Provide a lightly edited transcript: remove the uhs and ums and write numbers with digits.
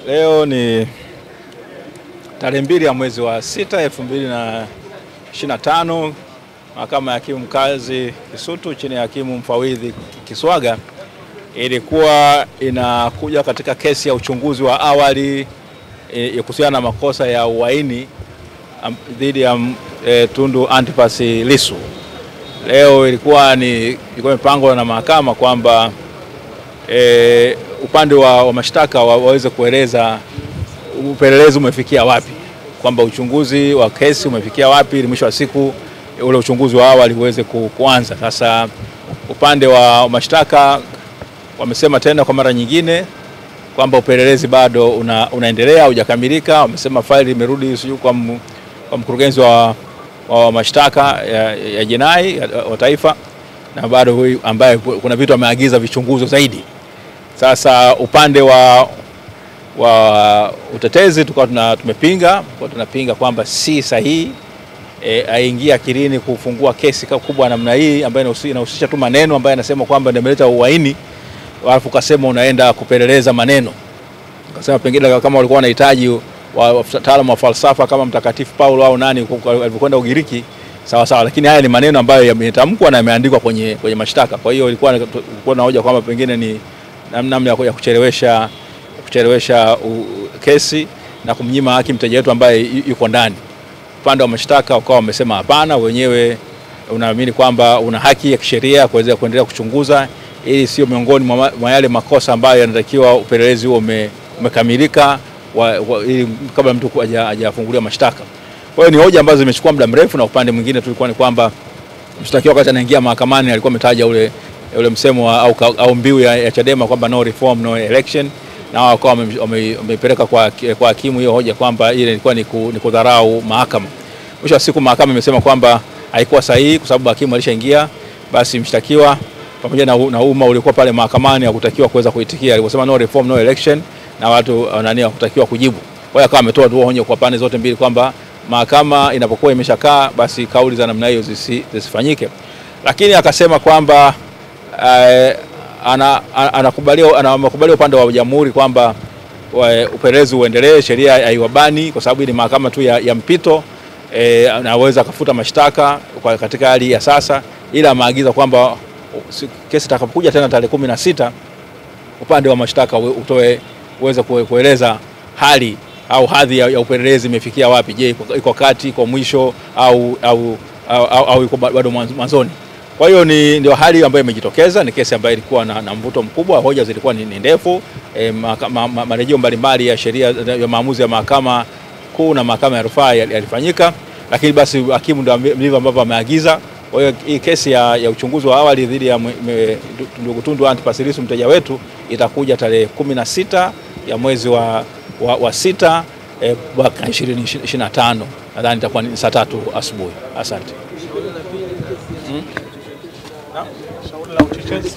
Leo ni tarehe 2 ya mwezi wa 6, 2025. Mahakama ya Hakimu Mkazi Kisutu chini ya Hakimu Mfawidhi Kiswaga ilikuwa inakuja katika kesi ya uchunguzi wa awali kuhusiana na makosa ya uhaini dhidi ya Tundu Antipas Lissu. Leo ilikuwa imepangwa na mahakama kwamba upande wa mashtaka waweze kueleza upelelezi umefikia wapi, kwamba uchunguzi wa kesi umefikia wapi, ili mwisho wa siku ule uchunguzi wa awali uweze kuanza. Sasa upande wa mashtaka wamesema tena kwa mara nyingine kwamba upelelezi bado unaendelea, hujakamilika. Wamesema faili imerudi kwa mkurugenzi wa mashtaka ya jinai wa taifa, na bado huyu ambaye kuna vitu ameagiza vichunguzo zaidi. Sasa upande wa utetezi tunapinga kwamba si sahihi aingia akilini kufungua kesi kubwa namna hii ambayo inahusisha tu maneno ambayo anasema kwamba nimeleta uhaini, alafu kasema unaenda kupeleleza maneno. Kasema pengine kama walikuwa wanahitaji wataalamu wa falsafa kama Mtakatifu Paulo au nani alipokwenda Ugiriki, sawa sawa, lakini haya ni maneno ambayo yametamkwa na yameandikwa kwenye mashtaka. Kwa hiyo ilikuwa na hoja kwamba pengine ni namna ya kuchelewesha kesi na kumnyima haki mteja wetu ambaye yuko ndani. Upande wa mashtaka wakawa wamesema hapana, wenyewe unaamini kwamba una haki ya kisheria kuweza kuendelea kuchunguza, ili sio miongoni mwa yale makosa ambayo yanatakiwa upelelezi huo umekamilika ili kabla mtu hajafunguliwa mashtaka. Kwa hiyo ni hoja ambazo zimechukua muda mrefu, na upande mwingine tulikuwa ni kwamba mshtakiwa wakati anaingia mahakamani alikuwa ametaja ule msemo au mbiu ya Chadema kwamba no reform no election, na wakawa wamepeleka kwa hakimu hiyo hoja kwamba ile ilikuwa ni kudharau mahakama. Mwisho wa siku mahakama imesema kwamba haikuwa sahihi kwa sababu hakimu alishaingia, basi mshtakiwa pamoja na umma ulikuwa pale mahakamani hakutakiwa kuweza kuitikia aliposema no reform no election, na watu hakutakiwa kujibu. Kwa hiyo akawa ametoa tu onyo kwa pande zote mbili kwamba mahakama inapokuwa imeshakaa basi kauli za namna hiyo zisifanyike. Lakini akasema kwamba anakubali upande wa jamhuri kwamba upelelezi uendelee, sheria haiwabani kwa sababu ni mahakama tu ya mpito, anaweza akafuta mashtaka katika hali ya sasa, ila maagiza kwamba kesi itakapokuja tena tarehe 16 upande wa mashtaka uweze kueleza hali au hadhi ya upelelezi imefikia wapi. Je, iko kati, iko mwisho au iko bado mwanzoni? Kwa hiyo ndio hali ambayo imejitokeza. Ni kesi ambayo ilikuwa na mvuto mkubwa, hoja zilikuwa ni ndefu, marejeo mbalimbali ya sheria ya maamuzi ya mahakama kuu na mahakama ya rufaa yalifanyika, lakini basi hakimu ndio ambavyo ameagiza. Kwa hiyo hii kesi ya uchunguzi wa awali dhidi ya ndugu Tundu Antipas Lissu mteja wetu itakuja tarehe 16 ya mwezi wa 6 mwaka 2025. Nadhani itakuwa ni saa 3 asubuhi. Asante. Shauri la uchochezi.